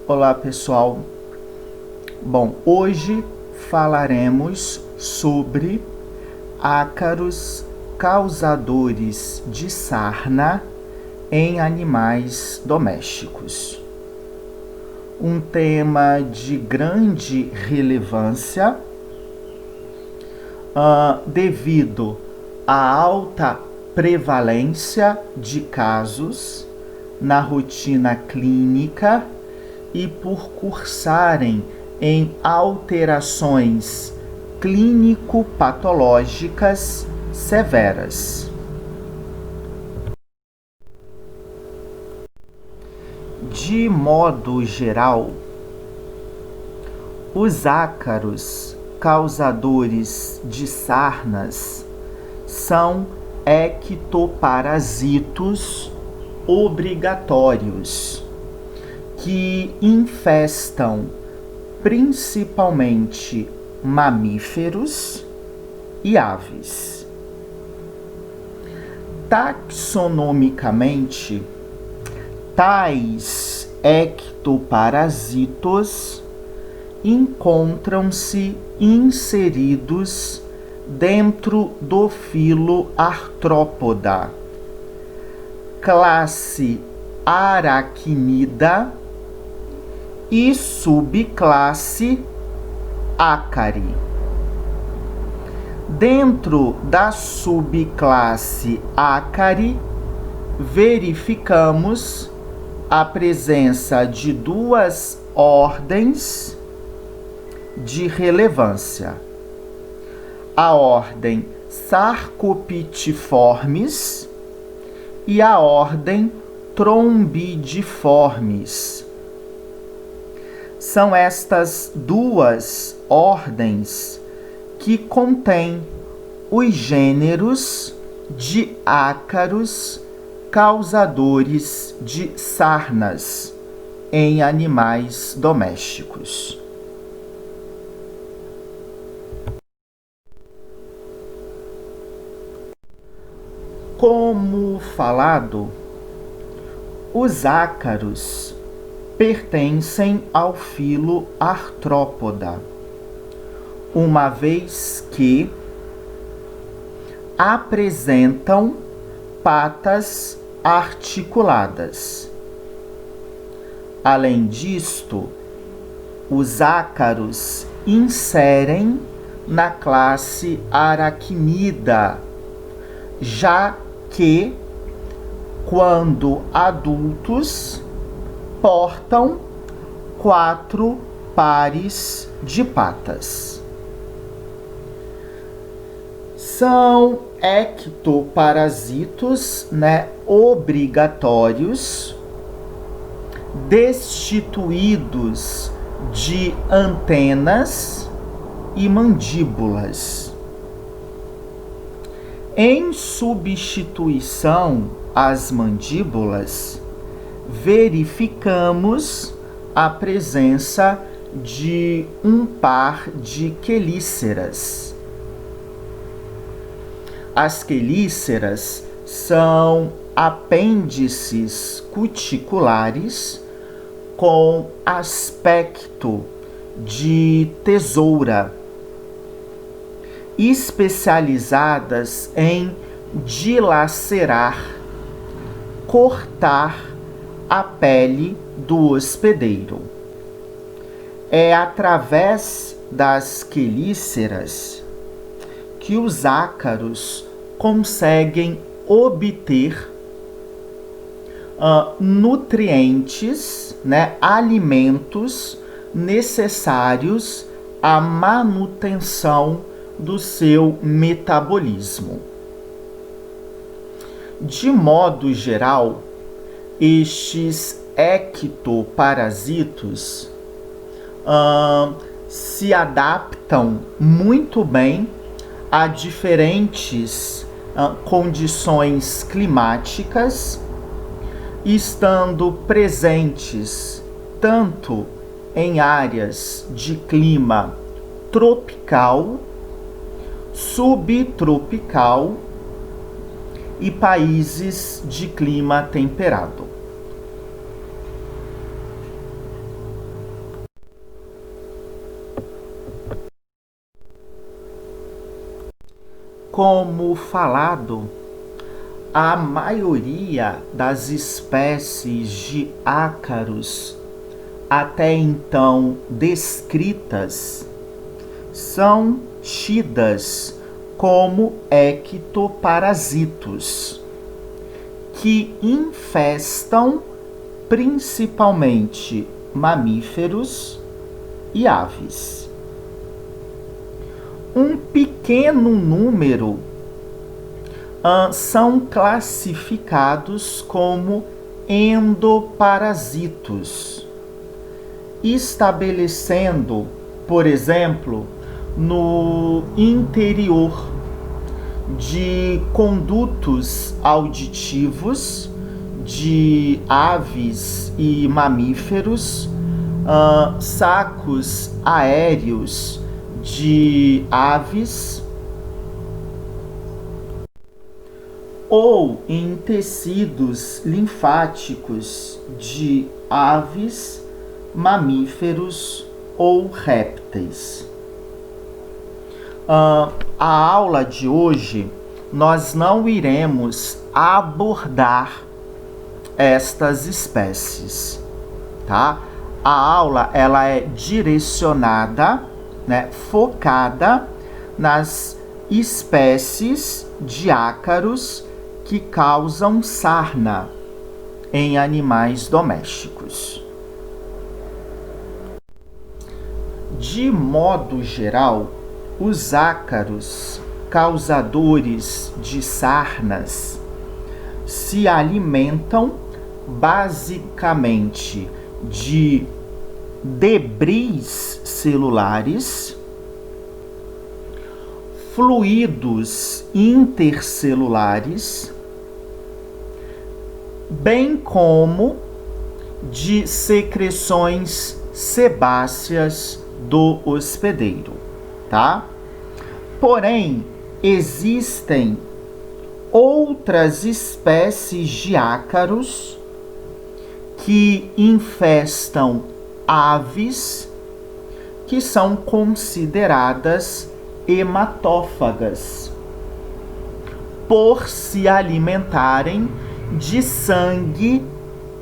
Olá, pessoal. Bom, hoje falaremos sobre ácaros causadores de sarna em animais domésticos. Um tema de grande relevância devido à alta prevalência de casos na rotina clínica e por cursarem em alterações clínico-patológicas severas. De modo geral, os ácaros causadores de sarnas são ectoparasitos obrigatórios que infestam principalmente mamíferos e aves. Taxonomicamente, tais ectoparasitos encontram-se inseridos dentro do filo Arthropoda, classe Arachnida e subclasse Ácari. Dentro da subclasse Ácari, verificamos a presença de duas ordens de relevância: a ordem Sarcopitiformes e a ordem Trombidiformes. São estas duas ordens que contêm os gêneros de ácaros causadores de sarnas em animais domésticos. Como falado, os ácaros pertencem ao filo Arthropoda, uma vez que apresentam patas articuladas. Além disto, os ácaros inserem na classe Arachnida, já que, quando adultos, portam 4 pares de patas. São ectoparasitos, obrigatórios, destituídos de antenas e mandíbulas. Em substituição às mandíbulas, verificamos a presença de um par de quelíceras. As quelíceras são apêndices cuticulares com aspecto de tesoura, especializadas em dilacerar, cortar a pele do hospedeiro. É através das quelíceras que os ácaros conseguem obter nutrientes, alimentos necessários à manutenção do seu metabolismo. De modo geral, estes ectoparasitos se adaptam muito bem a diferentes condições climáticas, estando presentes tanto em áreas de clima tropical, subtropical e países de clima temperado. como falado, a maioria das espécies de ácaros até então descritas são tidas como ectoparasitos, que infestam principalmente mamíferos e aves. Um pequeno número são classificados como endoparasitos, estabelecendo, por exemplo, no interior de condutos auditivos de aves e mamíferos, sacos aéreos de aves, ou em tecidos linfáticos de aves, mamíferos ou répteis. A aula de hoje nós não iremos abordar estas espécies, tá? A aula ela é direcionada, né, focada nas espécies de ácaros que causam sarna em animais domésticos. De modo geral, os ácaros causadores de sarnas se alimentam basicamente de debris celulares, fluidos intercelulares, bem como de secreções sebáceas do hospedeiro, tá? Porém, existem outras espécies de ácaros que infestam aves que são consideradas hematófagas por se alimentarem de sangue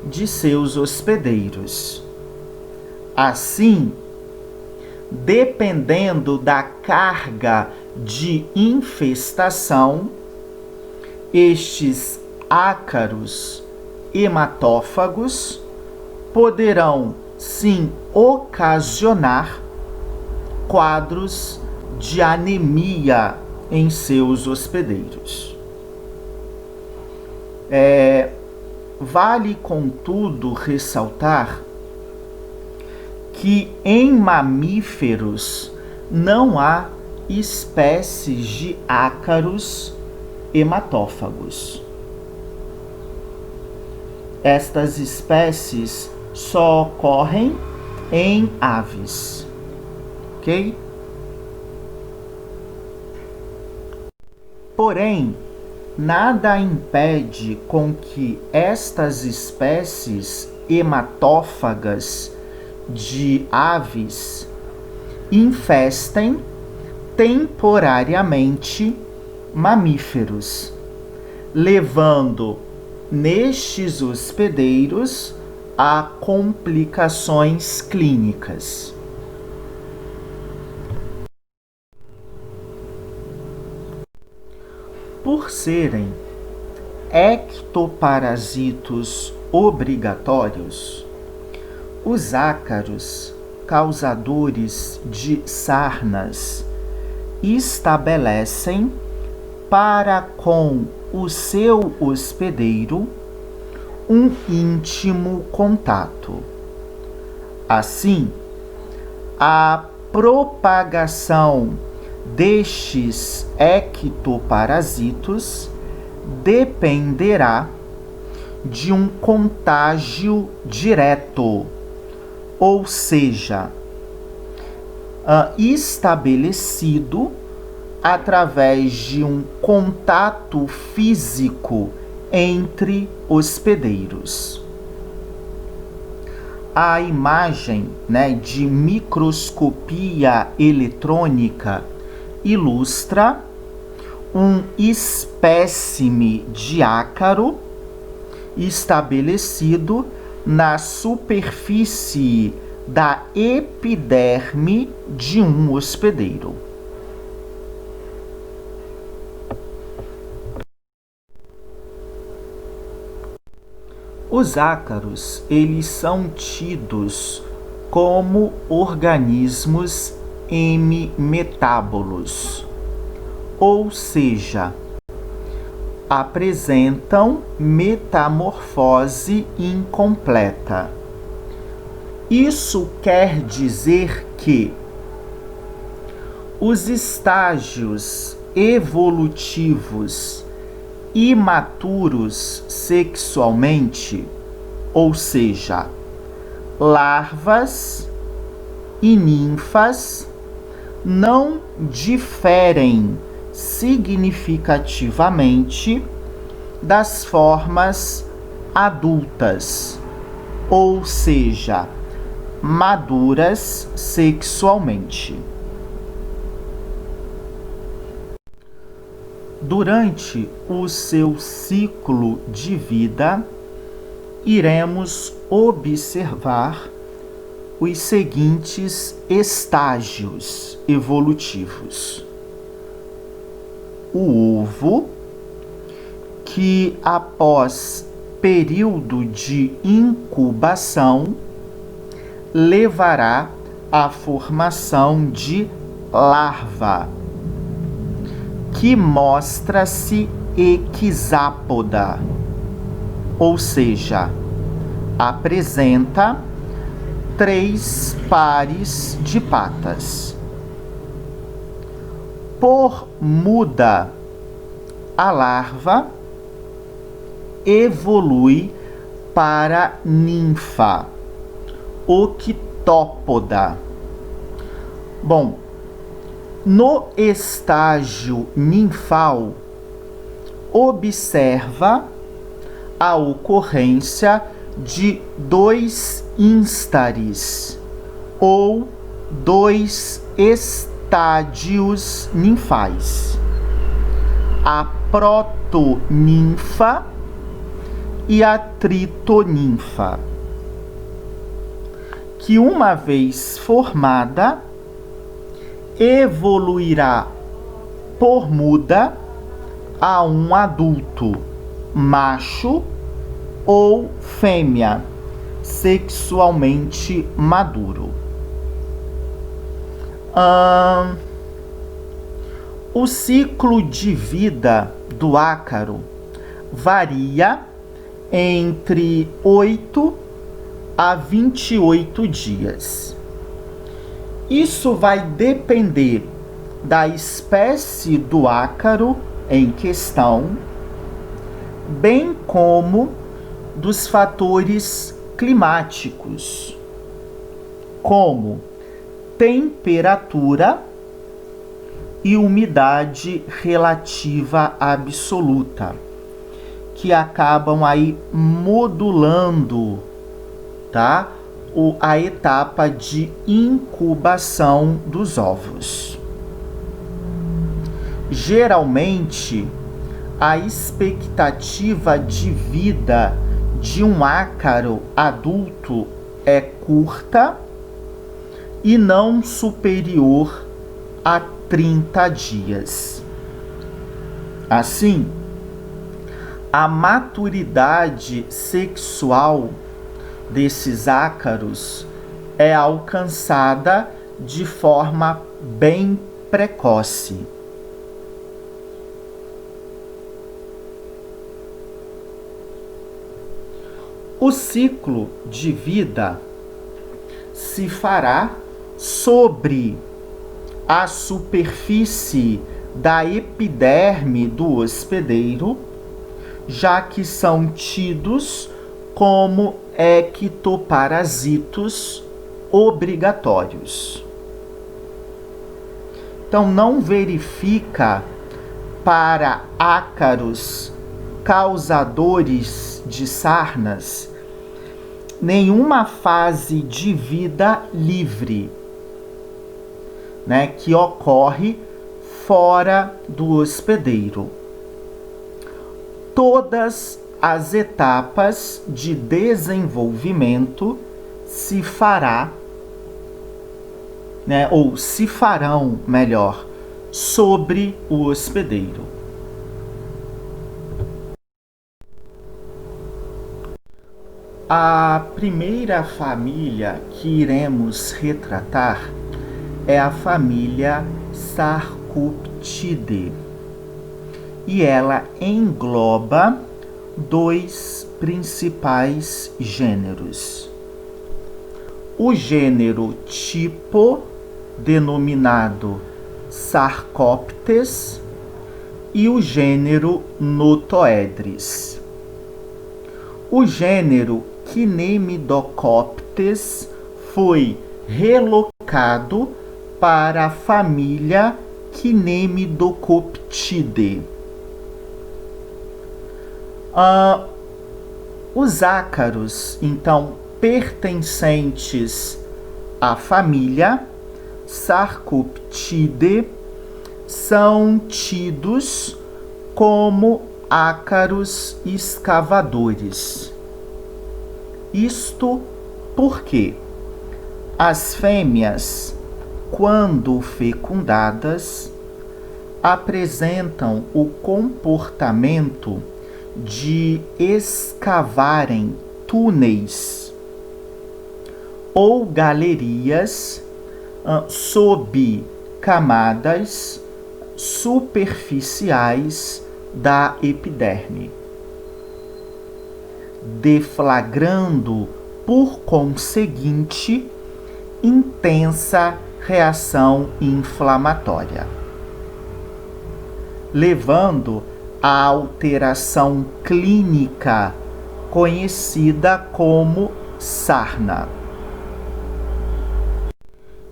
de seus hospedeiros. Assim, dependendo da carga de infestação, estes ácaros hematófagos poderão sim ocasionar quadros de anemia em seus hospedeiros. Vale, contudo, ressaltar que em mamíferos não há espécies de ácaros hematófagos. Estas espécies só ocorrem em aves, ok? Porém, nada impede com que estas espécies hematófagas de aves infestem temporariamente mamíferos, levando nestes hospedeiros a complicações clínicas. Por serem ectoparasitos obrigatórios, os ácaros causadores de sarnas estabelecem para com o seu hospedeiro um íntimo contato. Assim, a propagação destes ectoparasitos dependerá de um contágio direto, ou seja, estabelecido através de um contato físico entre hospedeiros. A imagem, de microscopia eletrônica ilustra um espécime de ácaro estabelecido na superfície da epiderme de um hospedeiro. Os ácaros, eles são tidos como organismos hemimetábolos, ou seja, apresentam metamorfose incompleta. Isso quer dizer que os estágios evolutivos imaturos sexualmente, ou seja, larvas e ninfas, não diferem significativamente das formas adultas, ou seja, maduras sexualmente. Durante o seu ciclo de vida, iremos observar os seguintes estágios evolutivos. O ovo, que após período de incubação levará à formação de larva, que mostra-se equisápoda, ou seja, apresenta 3 pares de patas. Por muda, a larva evolui para ninfa, octópoda. Bom, no estágio ninfal, observa a ocorrência de 2 instares, ou 2 estádios ninfais: a protoninfa e a tritoninfa, que uma vez formada, evoluirá por muda a um adulto, macho ou fêmea, sexualmente maduro. O ciclo de vida do ácaro varia entre 8 a 28 dias. Isso vai depender da espécie do ácaro em questão, bem como dos fatores climáticos, como temperatura e umidade relativa absoluta, que acabam aí modulando, tá? A etapa de incubação dos ovos. Geralmente, a expectativa de vida de um ácaro adulto é curta e não superior a 30 dias. Assim, a maturidade sexual desses ácaros é alcançada de forma bem precoce. O ciclo de vida se fará sobre a superfície da epiderme do hospedeiro, já que são tidos como ectoparasitos obrigatórios. Então, não verifica para ácaros causadores de sarnas nenhuma fase de vida livre, né, que ocorre fora do hospedeiro. Todas as etapas de desenvolvimento se fará, ou se farão melhor, sobre o hospedeiro. A primeira família que iremos retratar é a família Sarcoptidae, e ela engloba dois principais gêneros. O gênero tipo, denominado Sarcoptes, e o gênero Notoedris. O gênero Quinemidocoptes foi relocado para a família Quinemidocoptidae. Os ácaros, então, pertencentes à família Sarcoptidae são tidos como ácaros escavadores. Isto porque as fêmeas, quando fecundadas, apresentam o comportamento de escavarem túneis ou galerias sob camadas superficiais da epiderme, deflagrando, por conseguinte, intensa reação inflamatória, levando à alteração clínica conhecida como sarna.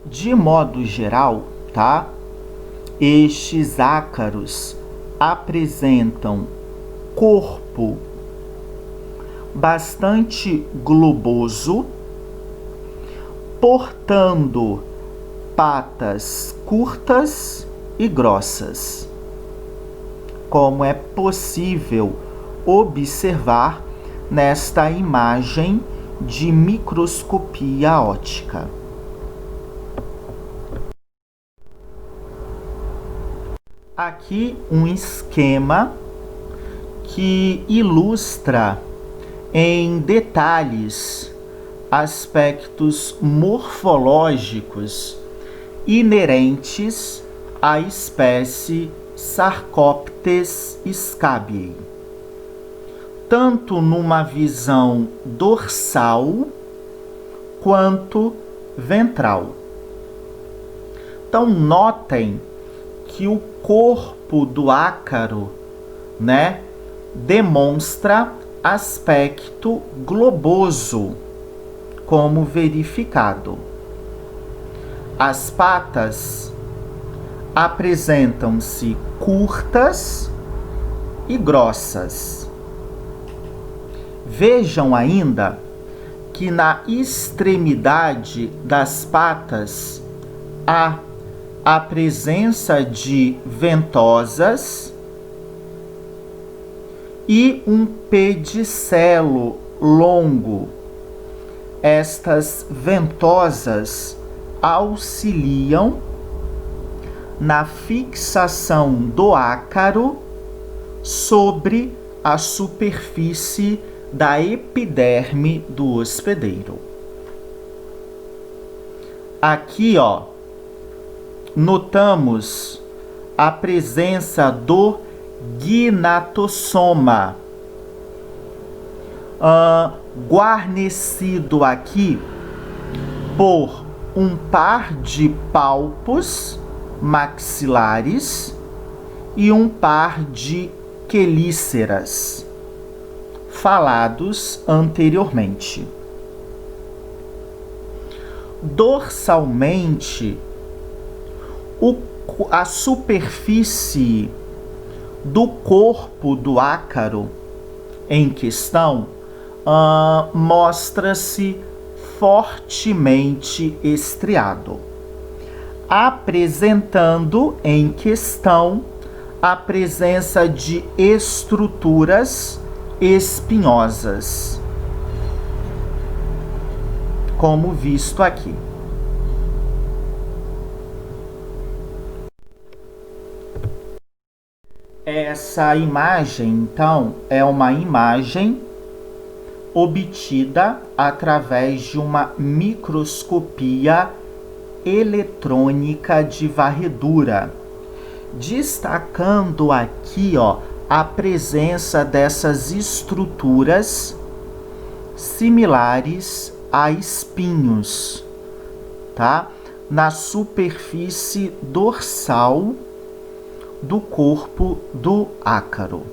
De modo geral, estes ácaros apresentam corpo bastante globoso, portando patas curtas e grossas, como é possível observar nesta imagem de microscopia óptica. Aqui um esquema que ilustra em detalhes aspectos morfológicos inerentes à espécie Sarcoptes scabiei, tanto numa visão dorsal quanto ventral. Então notem que o corpo do ácaro, demonstra aspecto globoso, como verificado. As patas apresentam-se curtas e grossas. Vejam ainda que na extremidade das patas há a presença de ventosas e um pedicelo longo. Estas ventosas auxiliam na fixação do ácaro sobre a superfície da epiderme do hospedeiro. Aqui, notamos a presença do gnatossoma, guarnecido aqui por um par de palpos maxilares e um par de quelíceras, falados anteriormente. Dorsalmente, a superfície do corpo do ácaro em questão mostra-se fortemente estriado. apresentando em questão a presença de estruturas espinhosas, como visto aqui. Essa imagem, então, é uma imagem obtida através de uma microscopia eletrônica de varredura, destacando aqui, a presença dessas estruturas similares a espinhos, tá? Na superfície dorsal do corpo do ácaro.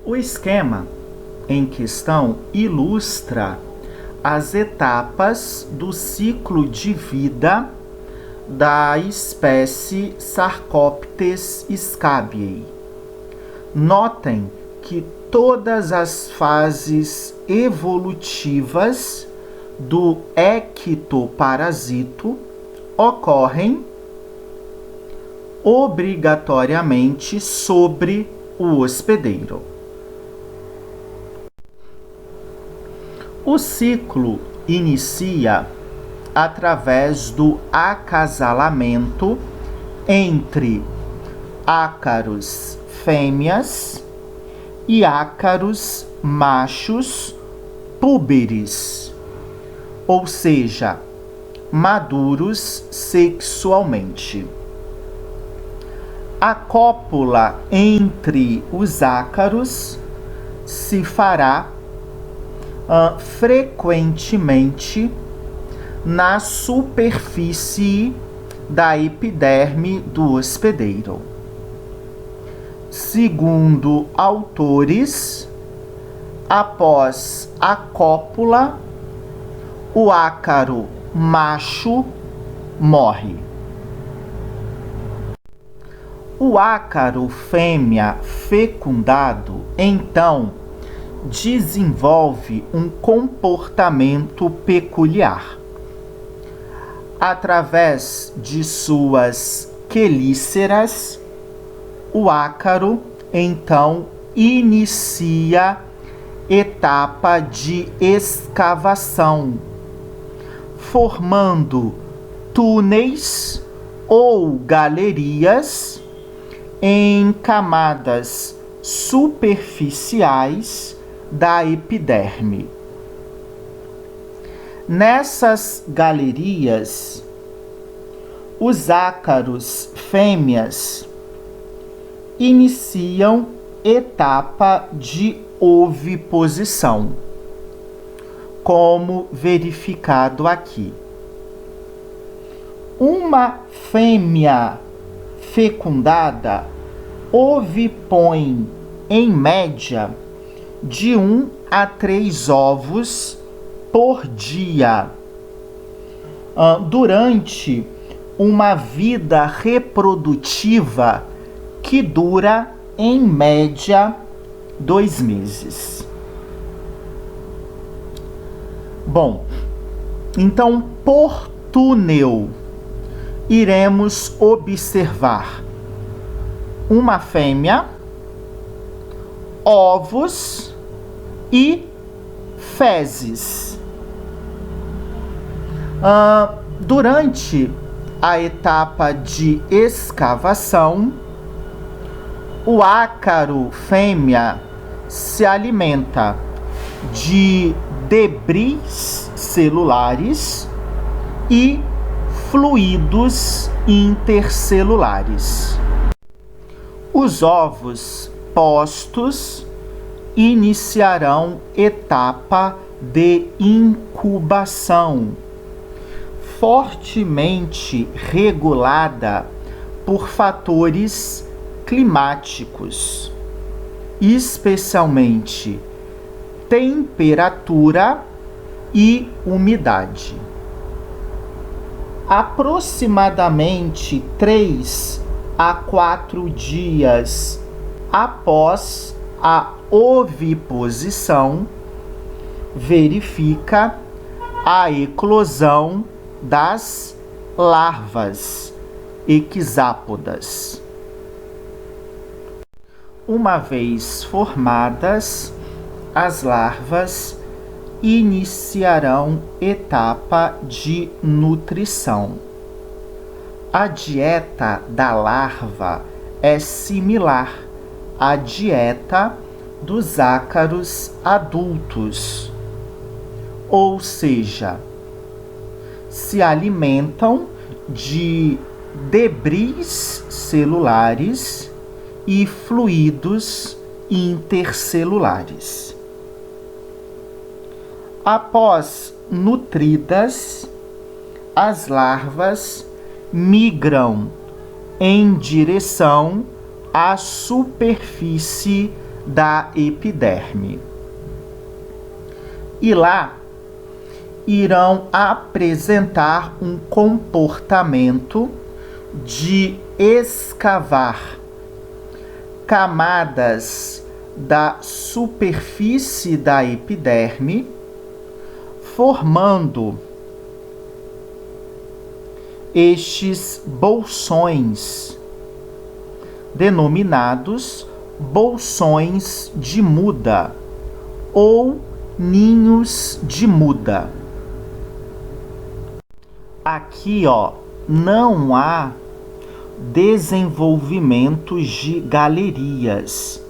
O esquema em questão ilustra as etapas do ciclo de vida da espécie Sarcoptes scabiei. Notem que todas as fases evolutivas do ectoparasito ocorrem obrigatoriamente sobre o hospedeiro. O ciclo inicia através do acasalamento entre ácaros fêmeas e ácaros machos púberes, ou seja, maduros sexualmente. A cópula entre os ácaros se fará frequentemente na superfície da epiderme do hospedeiro. Segundo autores, após a cópula, o ácaro macho morre. O ácaro fêmea fecundado, então, desenvolve um comportamento peculiar. Através de suas quelíceras, o ácaro, então, inicia etapa de escavação, formando túneis ou galerias em camadas superficiais da epiderme. Nessas galerias, os ácaros fêmeas iniciam etapa de oviposição, como verificado aqui. Uma fêmea fecundada ovipõe, em média, de 1 a 3 ovos por dia, durante uma vida reprodutiva que dura, em média, 2 meses. Bom, então, por túnel, iremos observar uma fêmea, ovos e fezes. Durante a etapa de escavação, o ácaro fêmea se alimenta de debris celulares e fluidos intercelulares. Os ovos postos iniciarão etapa de incubação, fortemente regulada por fatores climáticos, especialmente temperatura e umidade. Aproximadamente 3 a 4 dias após a oviposição, verifica a eclosão das larvas hexápodas. Uma vez formadas, as larvas iniciarão etapa de nutrição. A dieta da larva é similar à dieta dos ácaros adultos, ou seja, se alimentam de debris celulares e fluidos intercelulares. Após nutridas, as larvas migram em direção à superfície da epiderme. E lá irão apresentar um comportamento de escavar camadas da superfície da epiderme, formando estes bolsões, denominados bolsões de muda ou ninhos de muda. Aqui, não há desenvolvimento de galerias,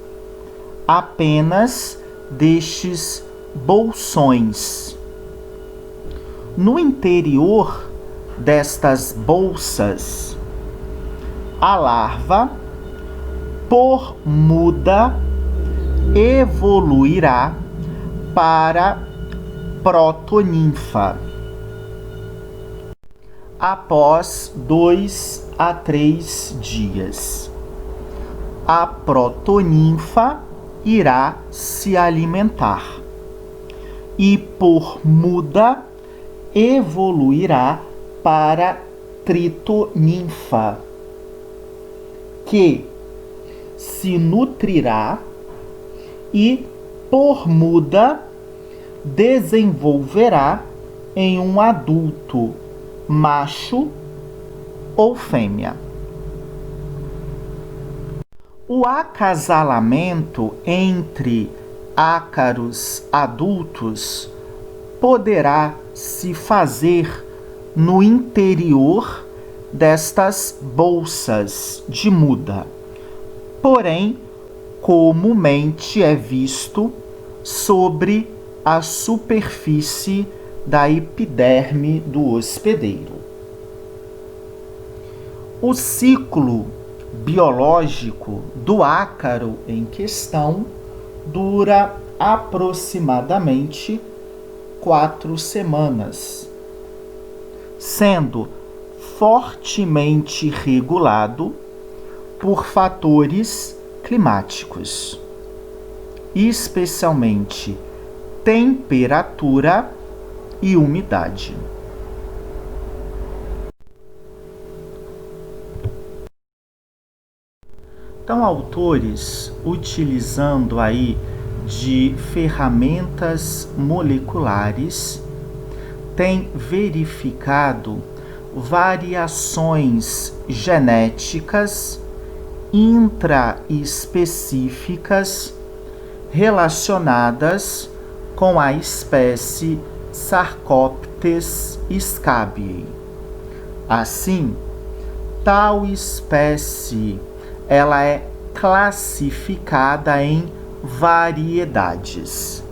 apenas destes bolsões. No interior destas bolsas, a larva, por muda, evoluirá para protoninfa após 2 a 3 dias. A protoninfa irá se alimentar e, por muda, evoluirá para tritoninfa, que se nutrirá e, por muda, desenvolverá em um adulto macho ou fêmea. O acasalamento entre ácaros adultos poderá se fazer no interior destas bolsas de muda, porém, comumente é visto sobre a superfície da epiderme do hospedeiro. O ciclo biológico do ácaro em questão dura aproximadamente 4 semanas, sendo fortemente regulado por fatores climáticos, especialmente temperatura e umidade. Então, autores, utilizando aí de ferramentas moleculares, têm verificado variações genéticas intraespecíficas relacionadas com a espécie Sarcoptes scabiei. Assim, tal espécie ela é classificada em variedades.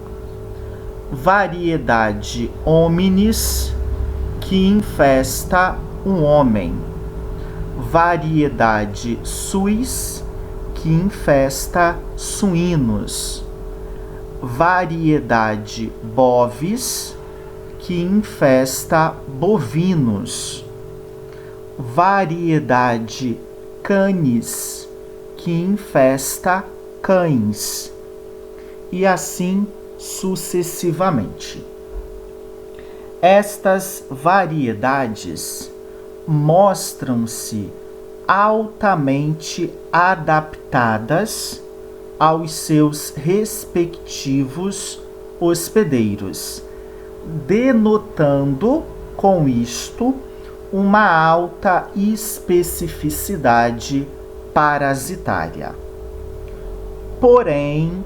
Variedade hominis, que infesta um homem. Variedade suis, que infesta suínos. Variedade bovis, que infesta bovinos. Variedade canis, que infesta cães. E assim sucessivamente. Estas variedades mostram-se altamente adaptadas aos seus respectivos hospedeiros, denotando com isto uma alta especificidade parasitária. Porém,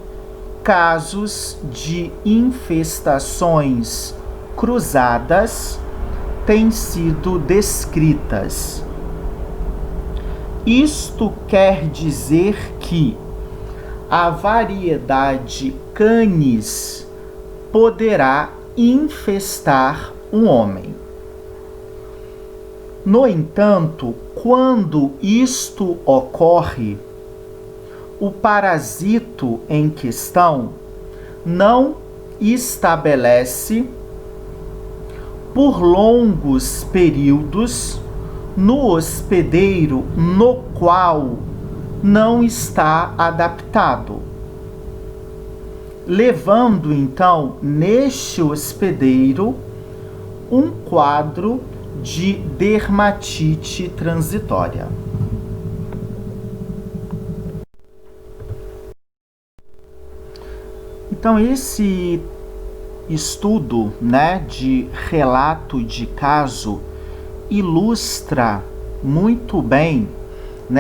casos de infestações cruzadas têm sido descritas. Isto quer dizer que a variedade Canis poderá infestar um homem. No entanto, quando isto ocorre, o parasito em questão não estabelece por longos períodos no hospedeiro no qual não está adaptado, levando então neste hospedeiro um quadro de dermatite transitória. Então esse estudo, de relato de caso ilustra muito bem,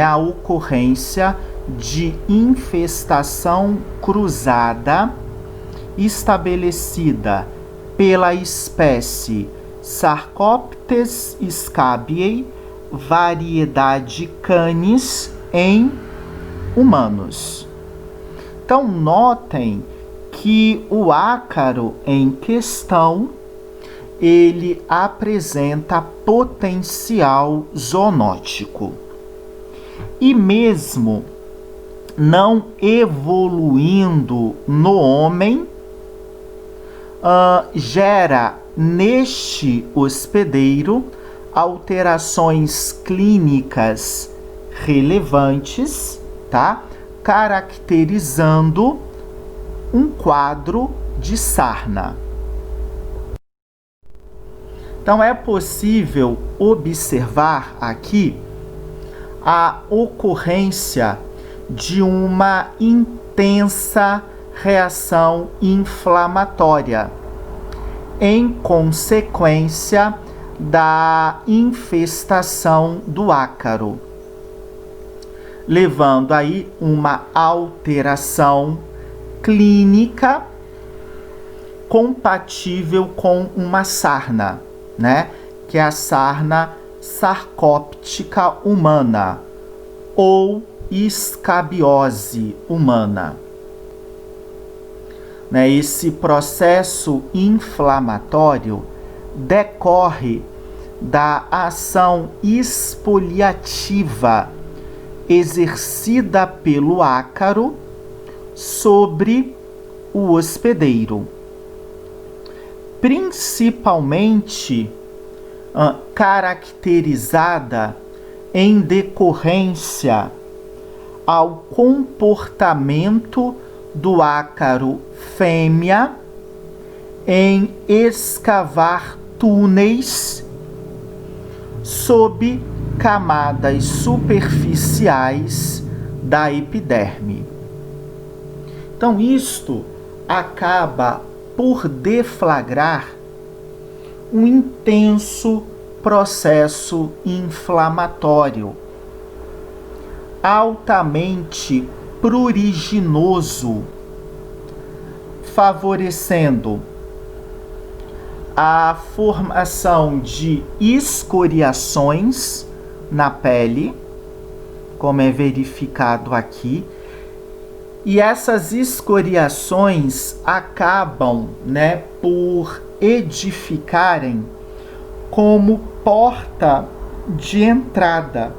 a ocorrência de infestação cruzada estabelecida pela espécie Sarcoptes scabiei, variedade Canis, em humanos. Então notem que o ácaro em questão ele apresenta potencial zoonótico. E mesmo não evoluindo no homem, gera neste hospedeiro alterações clínicas relevantes, caracterizando um quadro de sarna. Então é possível observar aqui a ocorrência de uma intensa reação inflamatória em consequência da infestação do ácaro, levando aí uma alteração clínica compatível com uma sarna, que é a sarna sarcóptica humana ou escabiose humana. Esse processo inflamatório decorre da ação exfoliativa exercida pelo ácaro sobre o hospedeiro, principalmente caracterizada em decorrência ao comportamento do ácaro fêmea em escavar túneis sob camadas superficiais da epiderme. Então, isto acaba por deflagrar um intenso processo inflamatório, altamente pruriginoso, favorecendo a formação de escoriações na pele, como é verificado aqui, e essas escoriações acabam, por edificarem como porta de entrada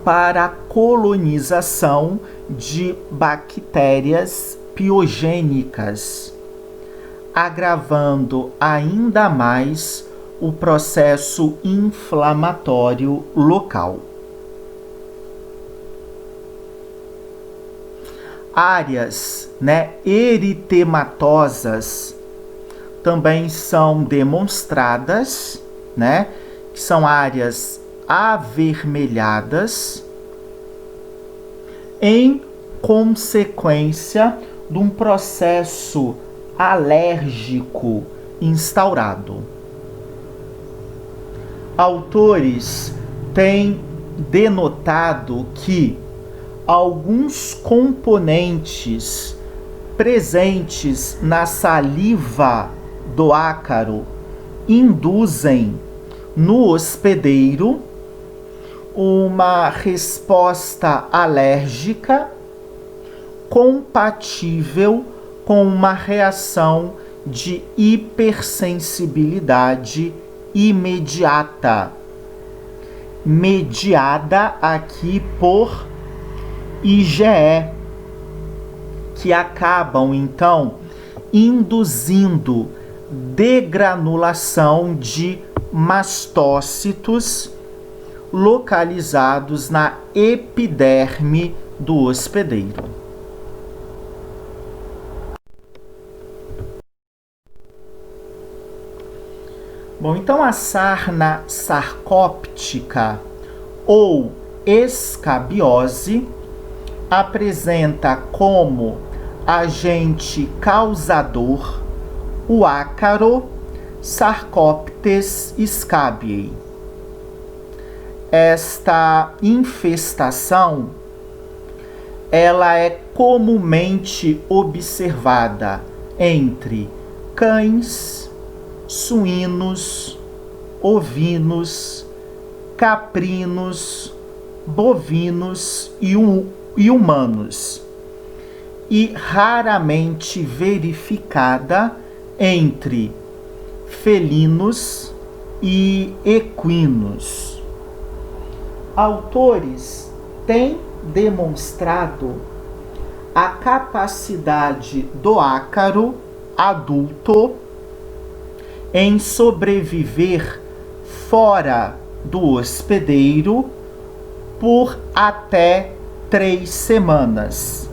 para a colonização de bactérias piogênicas, agravando ainda mais o processo inflamatório local. Áreas, eritematosas também são demonstradas, que são áreas avermelhadas em consequência de um processo alérgico instaurado. Autores têm denotado que alguns componentes presentes na saliva do ácaro induzem no hospedeiro uma resposta alérgica compatível com uma reação de hipersensibilidade imediata, mediada aqui por IgE, que acabam então induzindo degranulação de mastócitos localizados na epiderme do hospedeiro. Bom, então a sarna sarcóptica ou escabiose apresenta como agente causador o ácaro Sarcoptes scabiei. Esta infestação ela é comumente observada entre cães, suínos, ovinos, caprinos, bovinos e humanos, e raramente verificada entre felinos e equinos. Autores têm demonstrado a capacidade do ácaro adulto em sobreviver fora do hospedeiro por até 3 semanas,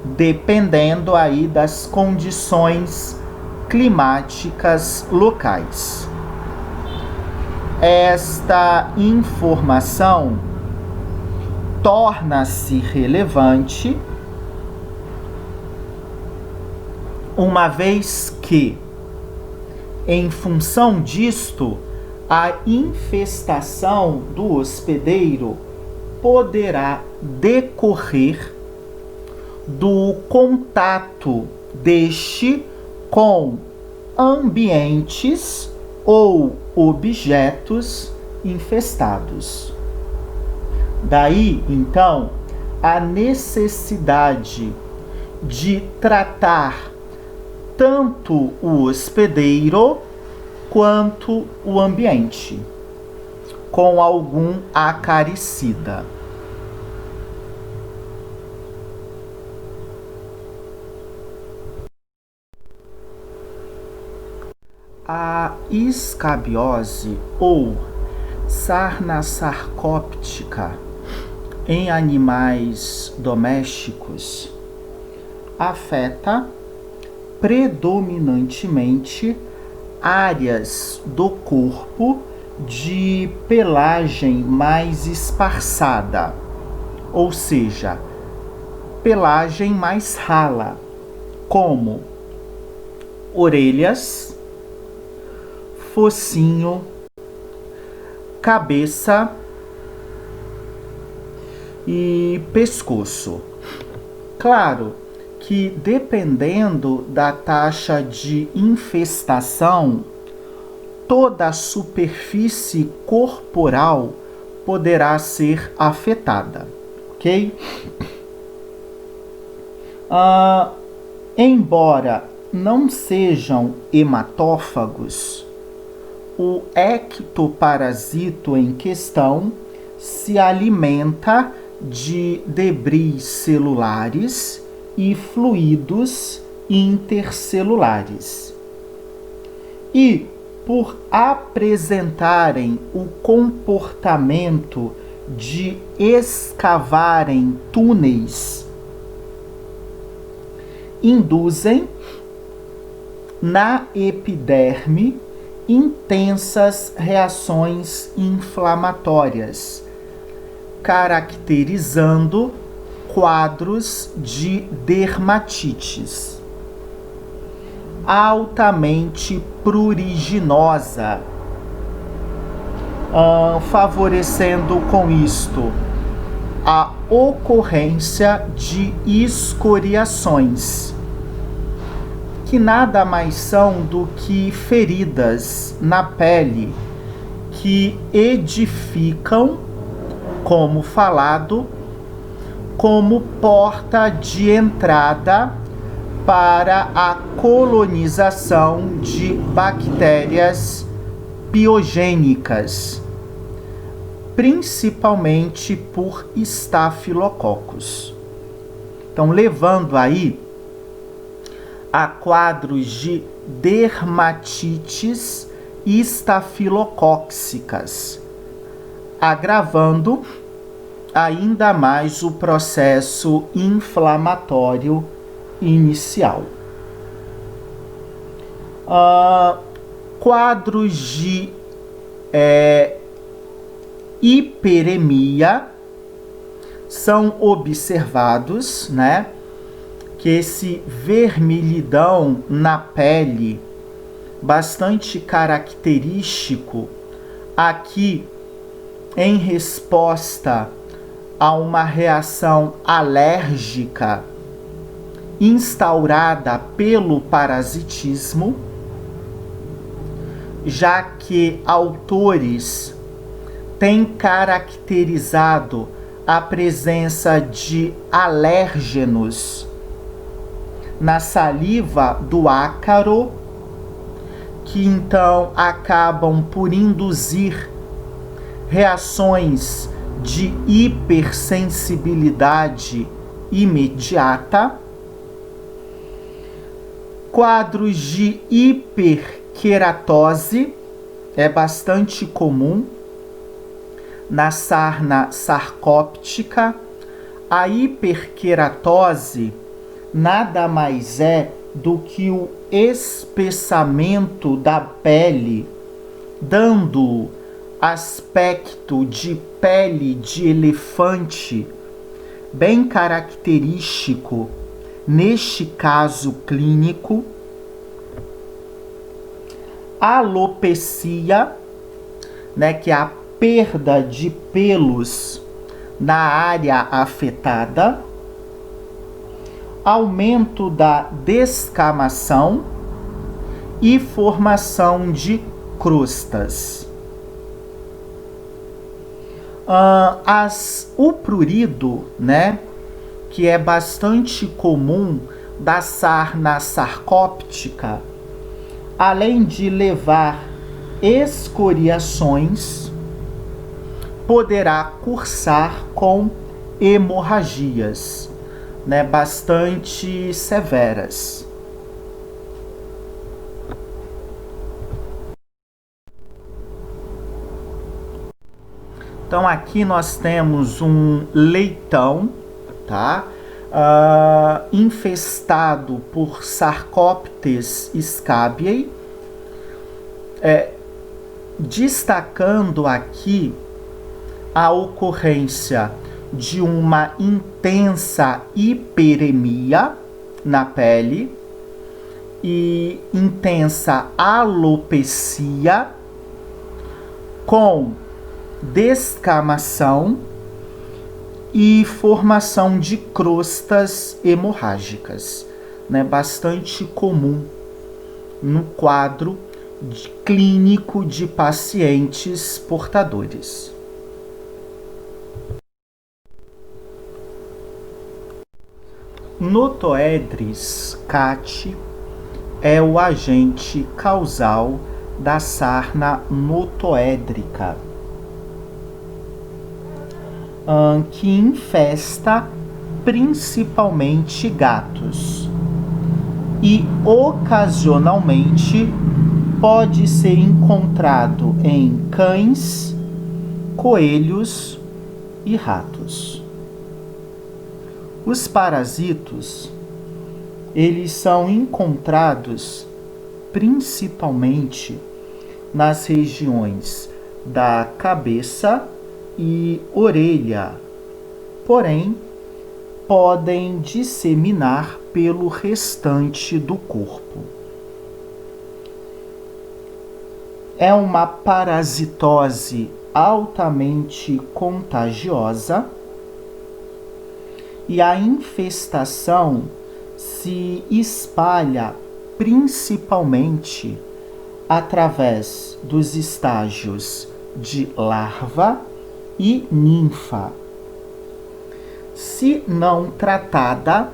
dependendo aí das condições climáticas locais. Esta informação torna-se relevante uma vez que, em função disto, a infestação do hospedeiro poderá decorrer do contato deste com ambientes ou objetos infestados. Daí, então, a necessidade de tratar tanto o hospedeiro quanto o ambiente com algum acaricida. A escabiose ou sarna sarcóptica em animais domésticos afeta predominantemente áreas do corpo de pelagem mais esparçada, ou seja, pelagem mais rala, como orelhas, focinho, cabeça e pescoço. Claro que, dependendo da taxa de infestação, toda a superfície corporal poderá ser afetada, ok? Embora não sejam hematófagos, o ectoparasito em questão se alimenta de debris celulares e fluidos intercelulares. E, por apresentarem o comportamento de escavarem túneis, induzem na epiderme intensas reações inflamatórias, caracterizando quadros de dermatites. altamente pruriginosa, favorecendo com isto a ocorrência de escoriações, que nada mais são do que feridas na pele que edificam, como falado, como porta de entrada para a colonização de bactérias piogênicas, principalmente por estafilococos. Então, levando aí a quadros de dermatites estafilocóxicas, agravando ainda mais o processo inflamatório inicial. Quadros de hiperemia são observados, né? Que esse vermelhidão na pele, bastante característico, aqui em resposta a uma reação alérgica instaurada pelo parasitismo, já que autores têm caracterizado a presença de alérgenos na saliva do ácaro, que então acabam por induzir reações de hipersensibilidade imediata, quadros de hiperqueratose é bastante comum na sarna sarcóptica. A hiperqueratose nada mais é do que o espessamento da pele, dando aspecto de pele de elefante, bem característico neste caso clínico. Alopecia, né, que é a perda de pelos na área afetada. Aumento da descamação e formação de crostas. O prurido, né, que é bastante comum da sarna sarcóptica, além de levar escoriações, poderá cursar com hemorragias, né, bastante severas. Então aqui nós temos um leitão, tá? Infestado por Sarcoptes scabiei, destacando aqui a ocorrência de uma intensa hiperemia na pele e intensa alopecia com descamação e formação de crostas hemorrágicas, né? Bastante comum no quadro clínico de pacientes portadores. Notoedris cati é o agente causal da sarna notoédrica, que infesta principalmente gatos e ocasionalmente pode ser encontrado em cães, coelhos e ratos. Os parasitos, eles são encontrados principalmente nas regiões da cabeça e orelha, porém podem disseminar pelo restante do corpo. é uma parasitose altamente contagiosa e a infestação se espalha principalmente através dos estágios de larva e ninfa. Se não tratada,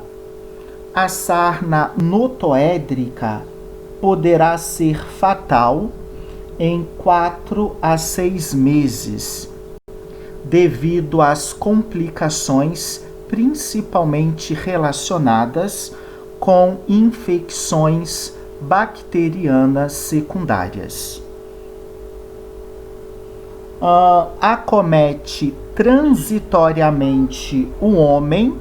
a sarna notoédrica poderá ser fatal em 4 a 6 meses, devido às complicações principalmente relacionadas com infecções bacterianas secundárias. Acomete transitoriamente o homem,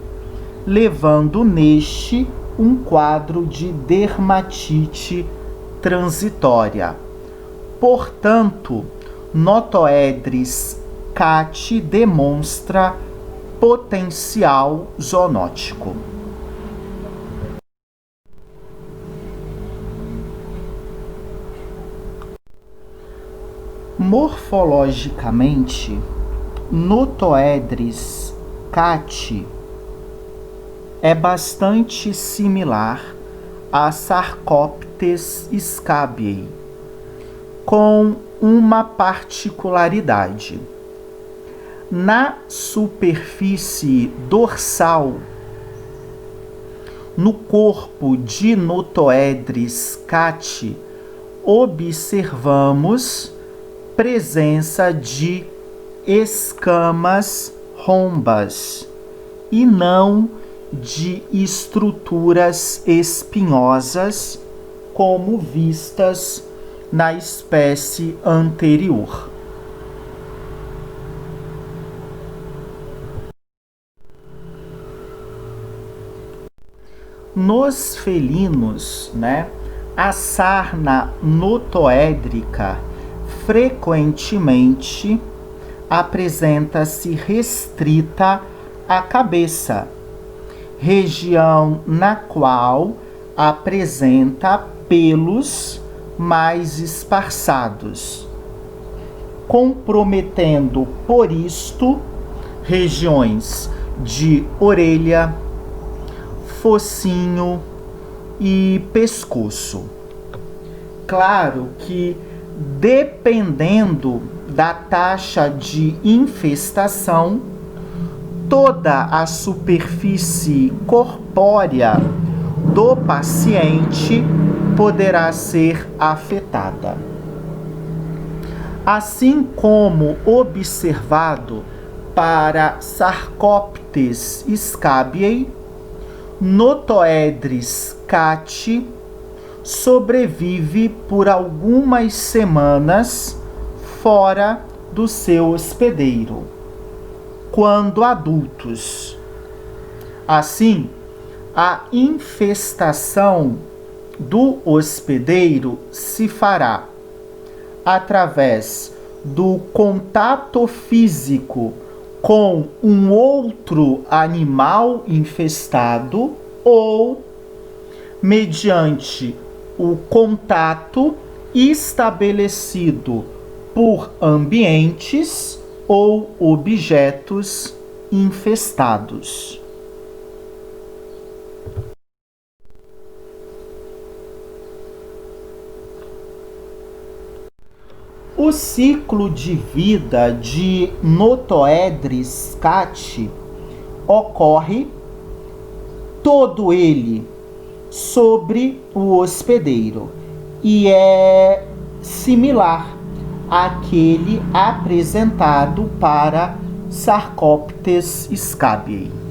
levando neste um quadro de dermatite transitória. Portanto, Notoedris cati demonstra potencial zoonótico. Morfologicamente, Notoedris cati é bastante similar a Sarcoptes scabiei, com uma particularidade. Na superfície dorsal, no corpo de Notoedris cati, observamos presença de escamas rombas e não de estruturas espinhosas como vistas na espécie anterior. Nos felinos, a sarna notoédrica frequentemente apresenta-se restrita à cabeça, região na qual apresenta pelos mais esparçados, comprometendo por isto regiões de orelha, focinho e pescoço. Claro que, dependendo da taxa de infestação, toda a superfície corpórea do paciente poderá ser afetada. Assim como observado para Sarcoptes scabiei, Notoedris cati sobrevive por algumas semanas fora do seu hospedeiro, quando adultos. Assim, a infestação do hospedeiro se fará através do contato físico com um outro animal infestado ou mediante o contato estabelecido por ambientes ou objetos infestados. O ciclo de vida de Notoedris cati ocorre todo ele sobre o hospedeiro e é similar àquele apresentado para Sarcoptes scabiei.